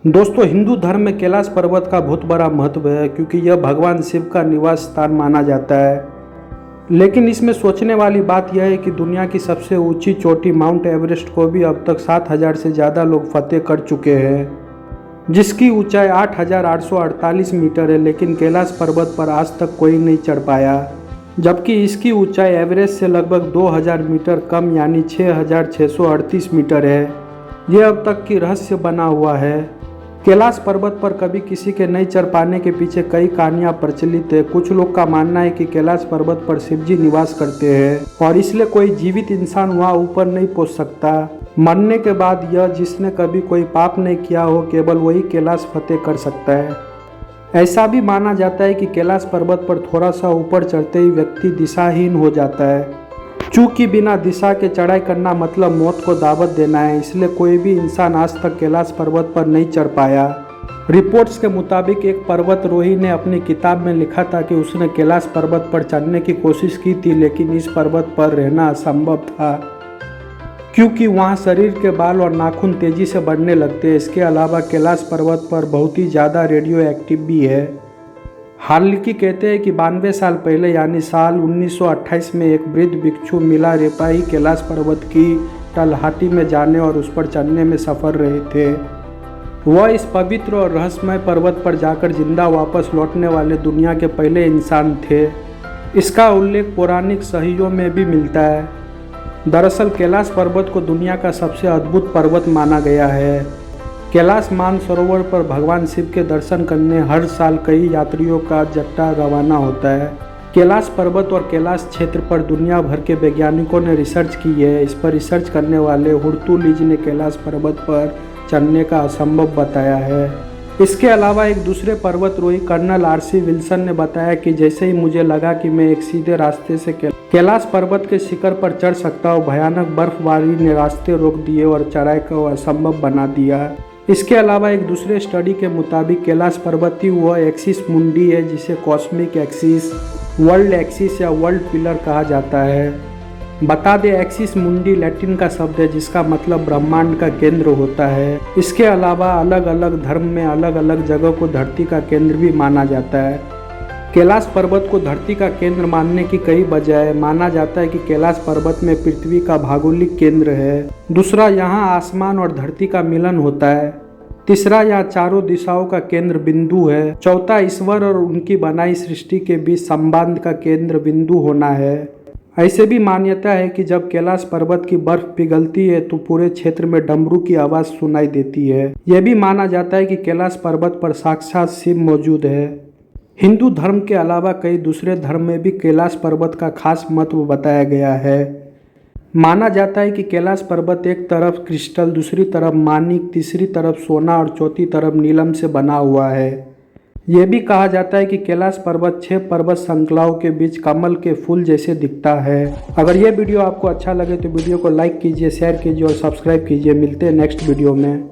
दोस्तों, हिंदू धर्म में कैलाश पर्वत का बहुत बड़ा महत्व है क्योंकि यह भगवान शिव का निवास स्थान माना जाता है। लेकिन इसमें सोचने वाली बात यह है कि दुनिया की सबसे ऊंची चोटी माउंट एवरेस्ट को भी अब तक 7,000 से ज़्यादा लोग फतेह कर चुके हैं, जिसकी ऊंचाई 8,848 मीटर है। लेकिन कैलाश पर्वत पर आज तक कोई नहीं चढ़ पाया, जबकि इसकी ऊंचाई एवरेस्ट से लगभग 2,000 मीटर कम यानी 6,638 मीटर है। यह अब तक की रहस्य बना हुआ है। कैलाश पर्वत पर कभी किसी के नहीं चढ़ पाने के पीछे कई कहानियां प्रचलित है। कुछ लोग का मानना है कि कैलाश पर्वत पर शिवजी निवास करते हैं और इसलिए कोई जीवित इंसान वहां ऊपर नहीं पहुंच सकता। मरने के बाद यह जिसने कभी कोई पाप नहीं किया हो, केवल वही कैलाश फतेह कर सकता है। ऐसा भी माना जाता है कि कैलाश पर्वत पर थोड़ा सा ऊपर चढ़ते ही व्यक्ति दिशाहीन हो जाता है। चूंकि बिना दिशा के चढ़ाई करना मतलब मौत को दावत देना है, इसलिए कोई भी इंसान आज तक कैलाश पर्वत पर नहीं चढ़ पाया। रिपोर्ट्स के मुताबिक एक पर्वतारोही ने अपनी किताब में लिखा था कि उसने कैलाश पर्वत पर चढ़ने की कोशिश की थी, लेकिन इस पर्वत पर रहना असंभव था क्योंकि वहां शरीर के बाल और नाखून तेजी से बढ़ने लगते हैं। इसके अलावा कैलाश पर्वत पर बहुत ही ज़्यादा रेडियो एक्टिव भी है। हालांकि कहते हैं कि 92 साल पहले यानी साल 1928 में एक वृद्ध भिक्षु मिला रेपाही कैलाश पर्वत की तलहटी में जाने और उस पर चढ़ने में सफल रहे थे। वह इस पवित्र और रहस्यमय पर्वत पर जाकर जिंदा वापस लौटने वाले दुनिया के पहले इंसान थे। इसका उल्लेख पौराणिक साहित्यों में भी मिलता है। दरअसल कैलाश पर्वत को दुनिया का सबसे अद्भुत पर्वत माना गया है। कैलाश मानसरोवर पर भगवान शिव के दर्शन करने हर साल कई यात्रियों का जत्था रवाना होता है। कैलाश पर्वत और कैलाश क्षेत्र पर दुनिया भर के वैज्ञानिकों ने रिसर्च की है। इस पर रिसर्च करने वाले हुर्तुलिज ने कैलाश पर्वत पर चढ़ने का असंभव बताया है। इसके अलावा एक दूसरे पर्वतारोही कर्नल RC विल्सन ने बताया कि जैसे ही मुझे लगा कि मैं एक सीधे रास्ते से कैलाश पर्वत के शिखर पर चढ़ सकता हूँ, भयानक बर्फबारी ने रास्ते रोक दिए और चढ़ाई को असंभव बना दिया। इसके अलावा एक दूसरे स्टडी के मुताबिक कैलाश पर्वत ही वह एक्सिस मुंडी है जिसे कॉस्मिक एक्सिस, वर्ल्ड एक्सिस या वर्ल्ड पिलर कहा जाता है। बता दें, एक्सिस मुंडी लैटिन का शब्द है जिसका मतलब ब्रह्मांड का केंद्र होता है। इसके अलावा अलग अलग धर्म में अलग अलग जगह को धरती का केंद्र भी माना जाता है। कैलाश पर्वत को धरती का केंद्र मानने की कई वजह है। माना जाता है कि कैलाश पर्वत में पृथ्वी का भौगोलिक केंद्र है। दूसरा, यहाँ आसमान और धरती का मिलन होता है। तीसरा, यहाँ चारों दिशाओं का केंद्र बिंदु है। चौथा, ईश्वर और उनकी बनाई सृष्टि के बीच संबंध का केंद्र बिंदु होना है। ऐसे भी मान्यता है कि जब कैलाश पर्वत की बर्फ पिघलती है तो पूरे क्षेत्र में डमरू की आवाज़ सुनाई देती है। यह भी माना जाता है कि कैलाश पर्वत पर साक्षात शिव मौजूद है। हिंदू धर्म के अलावा कई दूसरे धर्म में भी कैलाश पर्वत का खास महत्व बताया गया है। माना जाता है कि कैलाश पर्वत एक तरफ क्रिस्टल, दूसरी तरफ मानिक, तीसरी तरफ सोना और चौथी तरफ नीलम से बना हुआ है। यह भी कहा जाता है कि कैलाश पर्वत 6 पर्वत श्रृंखलाओं के बीच कमल के फूल जैसे दिखता है। अगर यह वीडियो आपको अच्छा लगे तो वीडियो को लाइक कीजिए, शेयर कीजिए और सब्सक्राइब कीजिए। मिलते हैं नेक्स्ट वीडियो में।